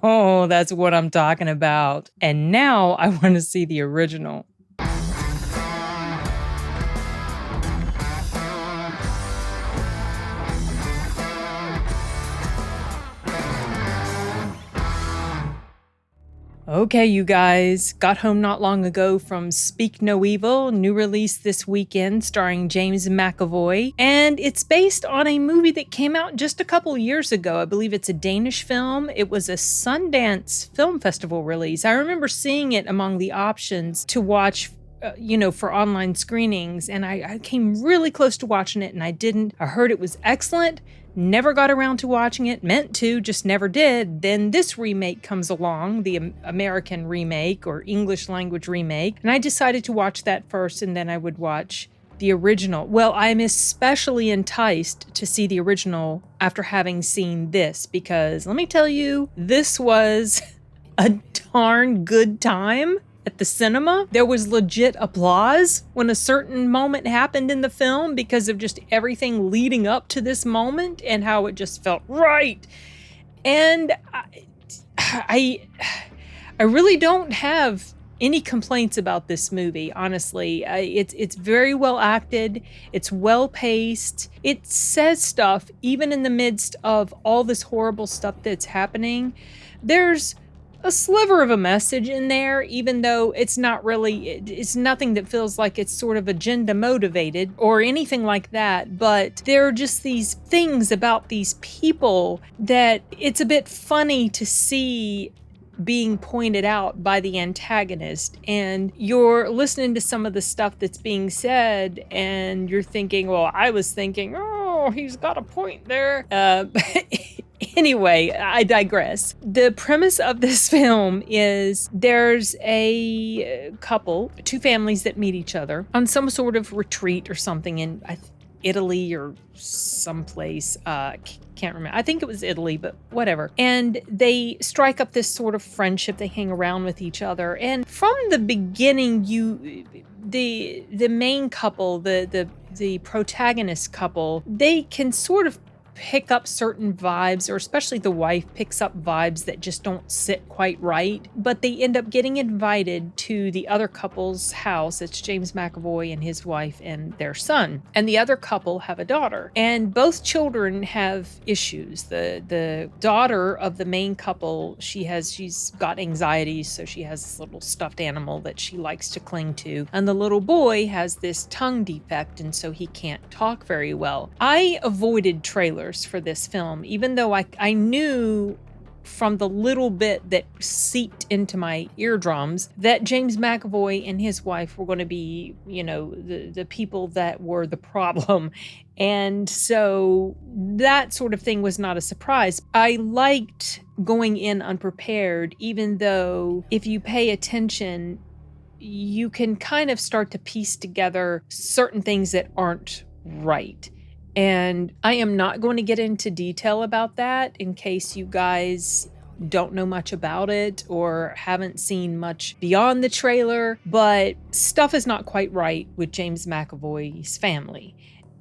Oh, that's what I'm talking about. And now I want to see the original. Okay, you guys, got home not long ago from Speak No Evil, new release this weekend starring James McAvoy, and it's based on a movie that came out just a couple years ago. I believe it's a Danish film. It was a Sundance Film Festival release. I remember seeing it among the options to watch for online screenings, and I came really close to watching it and I didn't. I heard it was excellent. Never got around to watching it, meant to, just never did. Then this remake comes along, the American remake or English language remake, and I decided to watch that first and then I would watch the original. Well, I'm especially enticed to see the original after having seen this, because let me tell you, this was a darn good time. At the cinema, there was legit applause when a certain moment happened in the film because of just everything leading up to this moment and how it just felt right. And I really don't have any complaints about this movie, honestly. It's very well acted. It's well paced. It says stuff even in the midst of all this horrible stuff that's happening. There's a sliver of a message in there, even though it's nothing that feels like it's sort of agenda motivated or anything like that. But there are just these things about these people that it's a bit funny to see being pointed out by the antagonist, and you're listening to some of the stuff that's being said and you're thinking, well, I was thinking, oh, he's got a point there. Anyway, I digress. The premise of this film is there's a couple, two families that meet each other on some sort of retreat or something in Italy or someplace. Can't remember. I think it was Italy, but whatever. And they strike up this sort of friendship. They hang around with each other. And from the beginning, the main couple, the protagonist couple, they can sort of pick up certain vibes, or especially the wife picks up vibes that just don't sit quite right, but they end up getting invited to the other couple's house. It's James McAvoy and his wife and their son, and the other couple have a daughter, and both children have issues. The daughter of the main couple, she's got anxiety, so she has this little stuffed animal that she likes to cling to, and the little boy has this tongue defect, and so he can't talk very well. I avoided trailers for this film, even though I knew from the little bit that seeped into my eardrums that James McAvoy and his wife were going to be, the people that were the problem. And so that sort of thing was not a surprise. I liked going in unprepared, even though if you pay attention, you can kind of start to piece together certain things that aren't right. And I am not going to get into detail about that in case you guys don't know much about it or haven't seen much beyond the trailer, but stuff is not quite right with James McAvoy's family.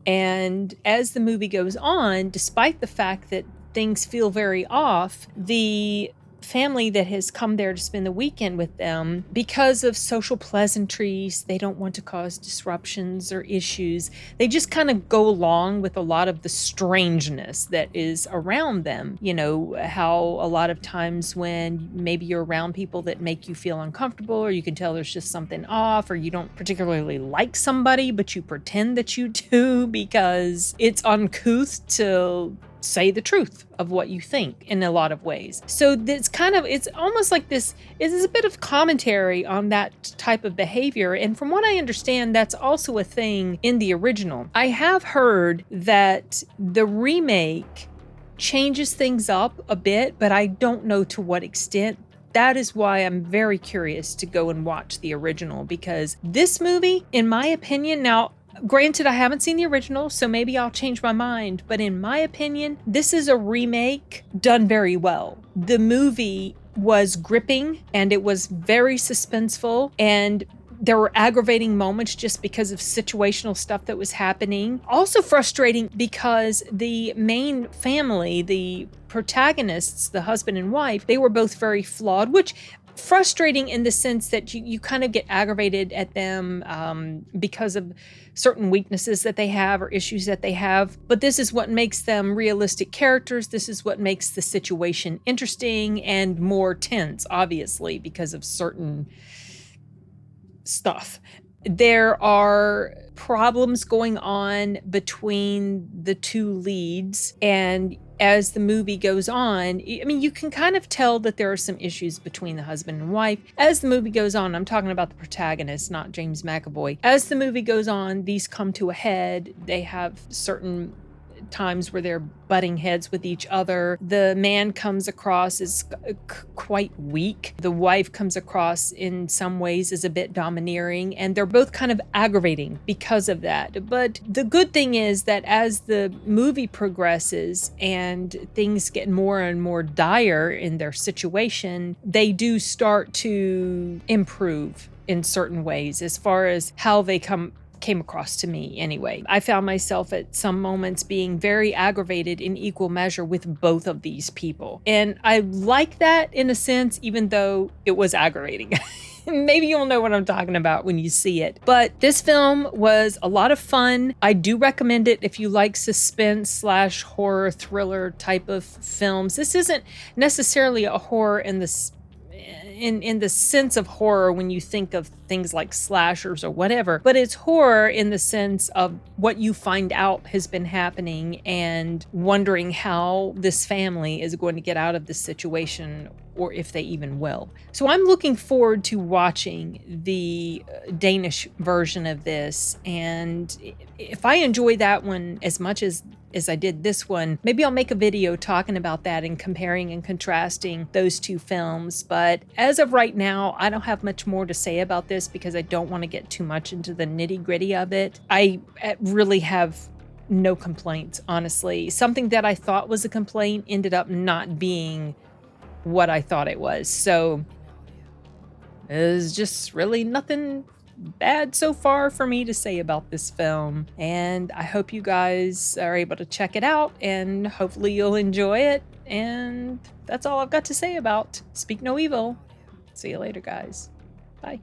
And as the movie goes on, despite the fact that things feel very off, the family that has come there to spend the weekend with them, because of social pleasantries, they don't want to cause disruptions or issues. They just kind of go along with a lot of the strangeness that is around them. You know, how a lot of times when maybe you're around people that make you feel uncomfortable, or you can tell there's just something off, or you don't particularly like somebody, but you pretend that you do because it's uncouth to say the truth of what you think in a lot of ways. So it's almost like this is a bit of commentary on that type of behavior. And from what I understand, that's also a thing in the original. I have heard that the remake changes things up a bit, but I don't know to what extent. That is why I'm very curious to go and watch the original, because this movie, in my opinion, now, granted, I haven't seen the original, so maybe I'll change my mind. But in my opinion, this is a remake done very well. The movie was gripping and it was very suspenseful. And There were aggravating moments just because of situational stuff that was happening. Also frustrating because the main family, the protagonists, the husband and wife, they were both very flawed, which frustrating in the sense that you kind of get aggravated at them because of certain weaknesses that they have or issues that they have. But this is what makes them realistic characters. This is what makes the situation interesting and more tense, obviously, because of certain stuff. There are problems going on between the two leads, and as the movie goes on, I mean, you can kind of tell that there are some issues between the husband and wife. As the movie goes on, I'm talking about the protagonist, not James McAvoy. As the movie goes on, these come to a head. They have certain times where they're butting heads with each other. The man comes across as quite weak. The wife comes across in some ways as a bit domineering, and they're both kind of aggravating because of that. But the good thing is that as the movie progresses and things get more and more dire in their situation, they do start to improve in certain ways as far as how they came across to me anyway. I found myself at some moments being very aggravated in equal measure with both of these people. And I like that in a sense, even though it was aggravating. Maybe you'll know what I'm talking about when you see it. But this film was a lot of fun. I do recommend it if you like suspense / horror thriller type of films. This isn't necessarily a horror in the sense of horror when you think of things like slashers or whatever, but it's horror in the sense of what you find out has been happening and wondering how this family is going to get out of this situation, or if they even will. So I'm looking forward to watching the Danish version of this, and if I enjoy that one as much as I did this one, maybe I'll make a video talking about that and comparing and contrasting those two films. But as of right now, I don't have much more to say about this because I don't want to get too much into the nitty-gritty of it. I really have no complaints, honestly. Something that I thought was a complaint ended up not being what I thought it was. So there's just really nothing bad so far for me to say about this film, and I hope you guys are able to check it out, and hopefully you'll enjoy it. And that's all I've got to say about Speak No Evil. See you later, guys. Bye.